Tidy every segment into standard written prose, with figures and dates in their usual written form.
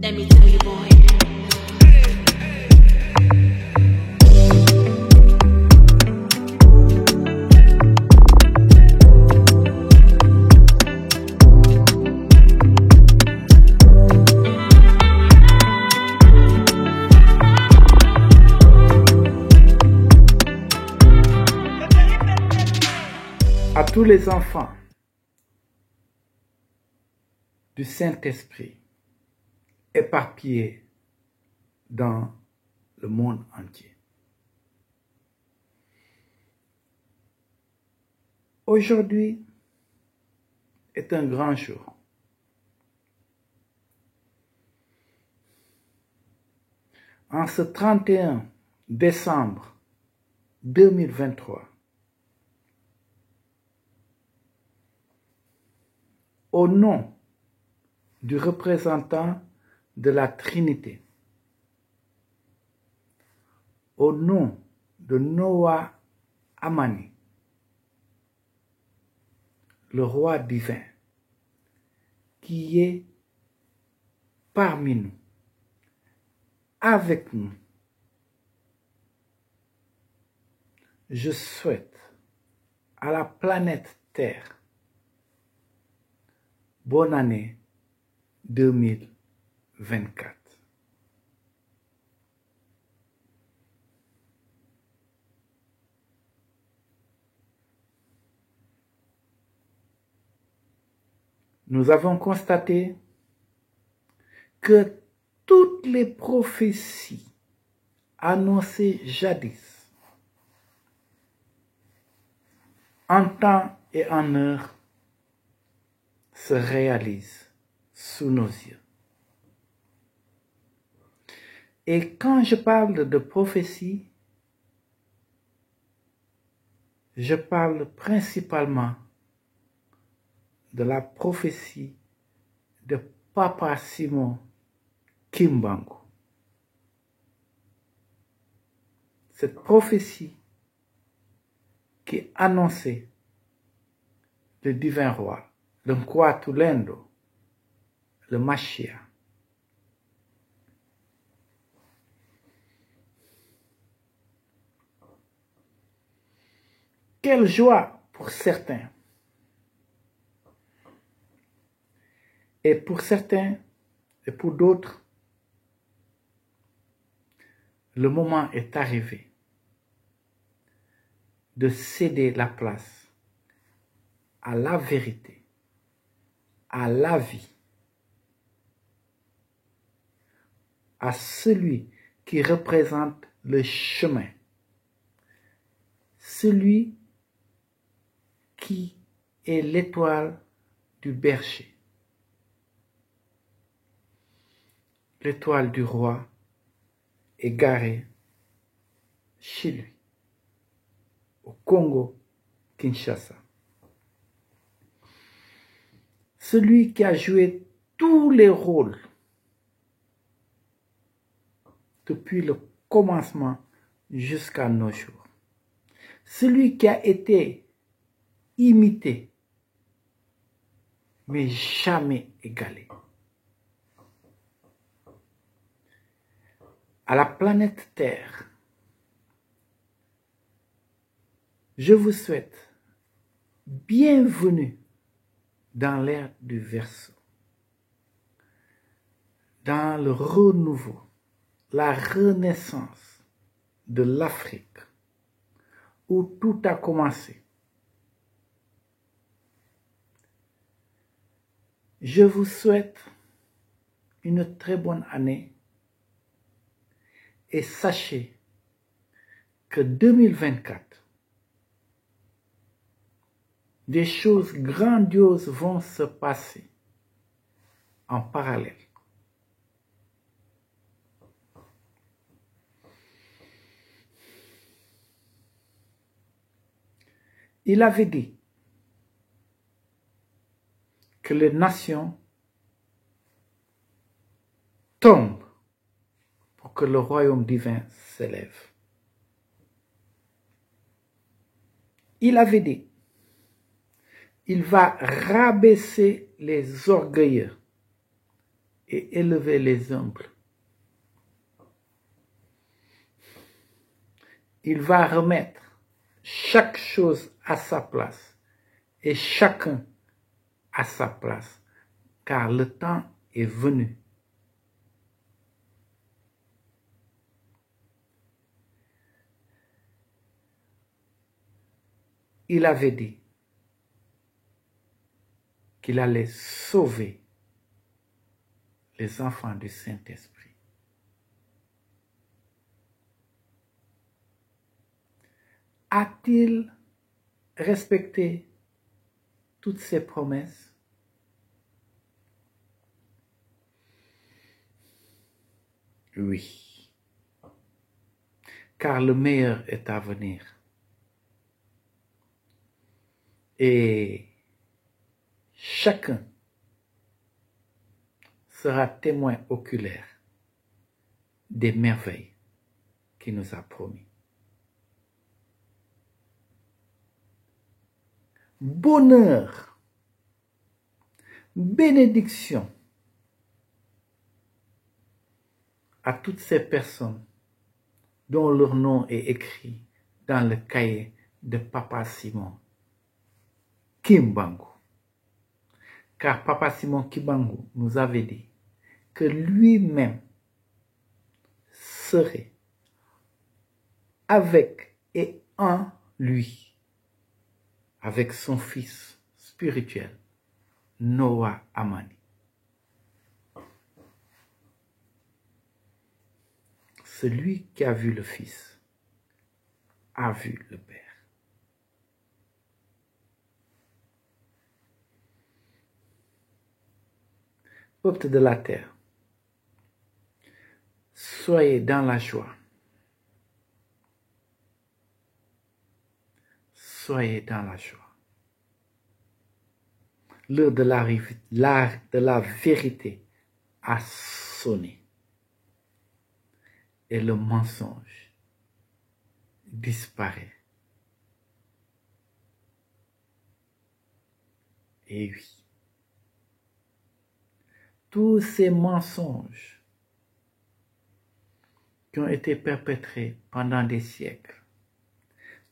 Let me tell you, boy. À tous les enfants du Saint-Esprit éparpillés dans le monde entier. Aujourd'hui est un grand jour. En ce 31 décembre 2023, au nom du représentant de la Trinité, au nom de Noah Amani, le roi divin, qui est parmi nous, avec nous, je souhaite à la planète Terre bonne année 2024. Nous avons constaté que toutes les prophéties annoncées jadis, en temps et en heure, se réalisent sous nos yeux. Et quand je parle de prophétie, je parle principalement de la prophétie de Papa Simon Kimbangu. Cette prophétie qui annonçait le divin roi, le Nkwatulendo, le Mashiach. Quelle joie pour certains. Et pour certains, et pour d'autres, le moment est arrivé de céder la place à la vérité, à la vie, à celui qui représente le chemin, celui qui est l'étoile du berger, l'étoile du roi égarée chez lui, au Congo, Kinshasa. Celui qui a joué tous les rôles depuis le commencement jusqu'à nos jours. Celui qui a été imité, mais jamais égalé. À la planète Terre, je vous souhaite bienvenue dans l'ère du Verseau, dans le renouveau, la renaissance de l'Afrique, où tout a commencé. Je vous souhaite une très bonne année et sachez que 2024, des choses grandioses vont se passer en parallèle. Il avait dit que les nations tombent pour que le royaume divin s'élève. Il avait dit, il va rabaisser les orgueilleux et élever les humbles. Il va remettre chaque chose à sa place et chacun à sa place, car le temps est venu. Il avait dit qu'il allait sauver les enfants du Saint-Esprit. A-t-il respecté toutes ses promesses? Oui, car le meilleur est à venir. Et chacun sera témoin oculaire des merveilles qu'il nous a promis. Bonheur, bénédiction à toutes ces personnes dont leur nom est écrit dans le cahier de Papa Simon Kimbangu. Car Papa Simon Kimbangu nous avait dit que lui-même serait avec et en lui, avec son fils spirituel, Noah Amani. Celui qui a vu le Fils a vu le Père. Peuple de la terre, soyez dans la joie. Soyez dans la joie. L'heure de la vérité a sonné. Et le mensonge disparaît. Et oui, tous ces mensonges qui ont été perpétrés pendant des siècles,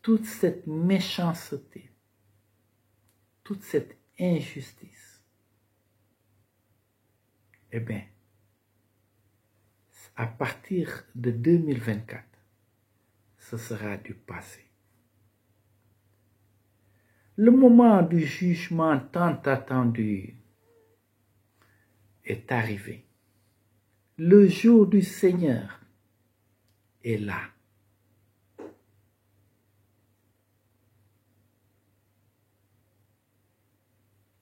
toute cette méchanceté, toute cette injustice, eh bien, à partir de 2024, ce sera du passé. Le moment du jugement tant attendu est arrivé. Le jour du Seigneur est là.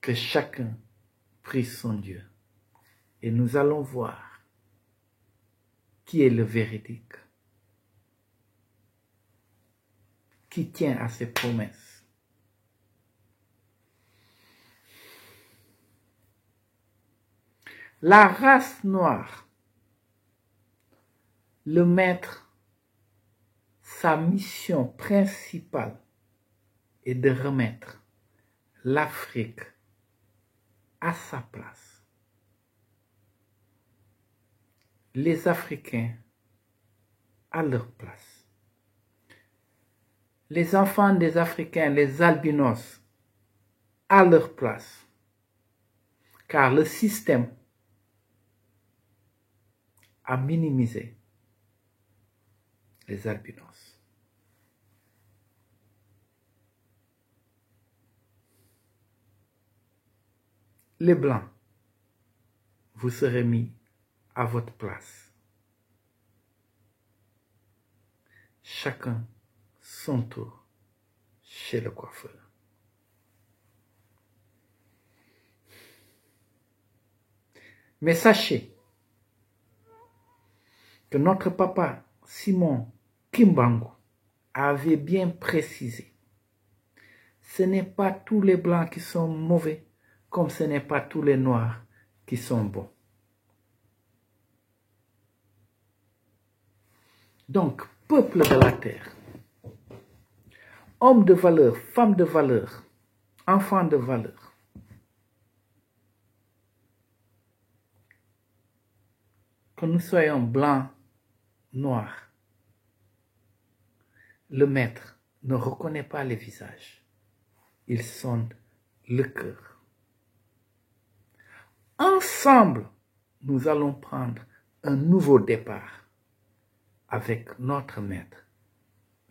Que chacun prie son Dieu et nous allons voir qui est le véridique, qui tient à ses promesses. La race noire, le maître, sa mission principale est de remettre l'Afrique à sa place. Les Africains à leur place. Les enfants des Africains, les albinos, à leur place. Car le système a minimisé les albinos. Les blancs, vous serez mis à votre place. Chacun son tour chez le coiffeur. Mais sachez que notre papa Simon Kimbangu avait bien précisé, ce n'est pas tous les blancs qui sont mauvais, comme ce n'est pas tous les noirs qui sont bons. Donc, peuple de la terre, hommes de valeur, femmes de valeur, enfants de valeur, que nous soyons blancs, noirs, le maître ne reconnaît pas les visages. Il sonde le cœur. Ensemble, nous allons prendre un nouveau départ avec notre maître,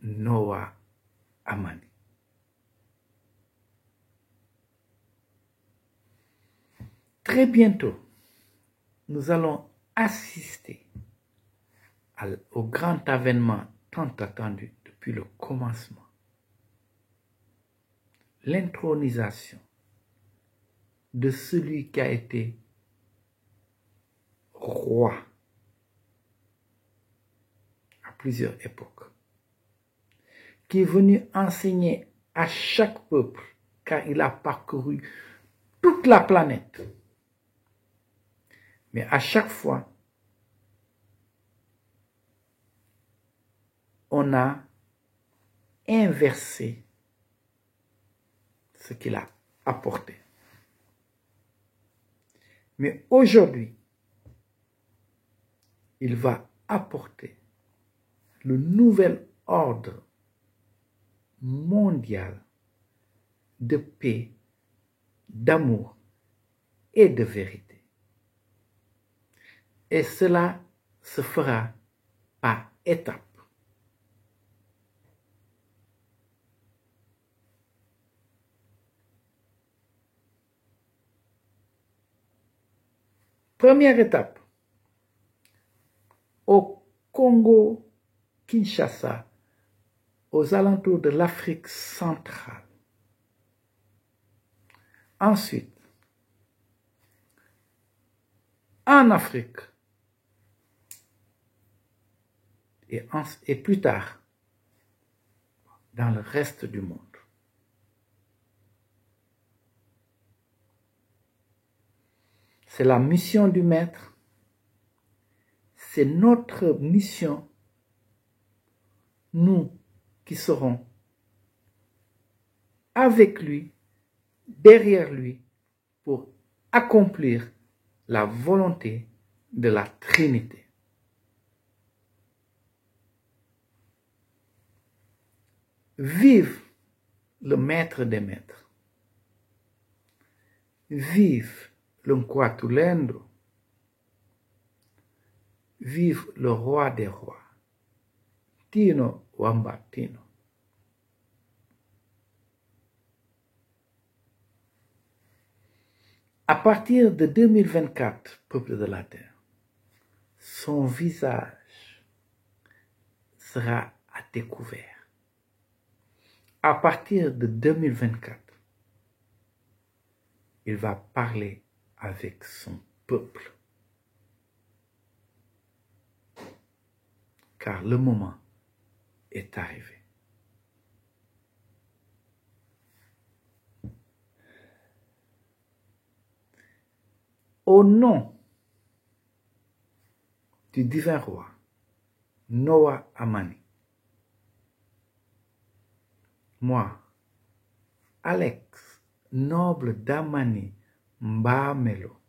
Noah Amani. Très bientôt, nous allons assister au grand avènement tant attendu depuis le commencement. L'intronisation de celui qui a été roi à plusieurs époques, qui est venu enseigner à chaque peuple, car il a parcouru toute la planète. Mais à chaque fois, on a inversé ce qu'il a apporté. Mais aujourd'hui, il va apporter le nouvel ordre mondial de paix, d'amour et de vérité. Et cela se fera par étapes. Première étape, au Congo, Kinshasa, aux alentours de l'Afrique centrale. Ensuite, en Afrique et plus tard, dans le reste du monde. C'est la mission du Maître, c'est notre mission, nous qui serons avec lui, derrière lui, pour accomplir la volonté de la Trinité. Vive le Maître des Maîtres. Vive le Nkwatulendo. Vive le Roi des Rois. Tino Wambatino. À partir de 2024, peuple de la terre, son visage sera à découvert. À partir de 2024, il va parler avec son peuple. Car le moment est arrivé. Au nom du divin roi, Noah Amani, moi, Alex, noble d'Amani Mbamelo,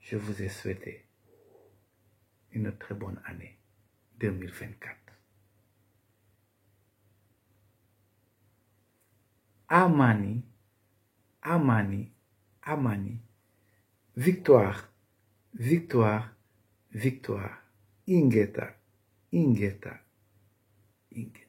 je vous ai souhaité une très bonne année 2024. Amani, Amani, Amani, victoire, victoire, victoire, Ingeta, Ingeta, Ingeta.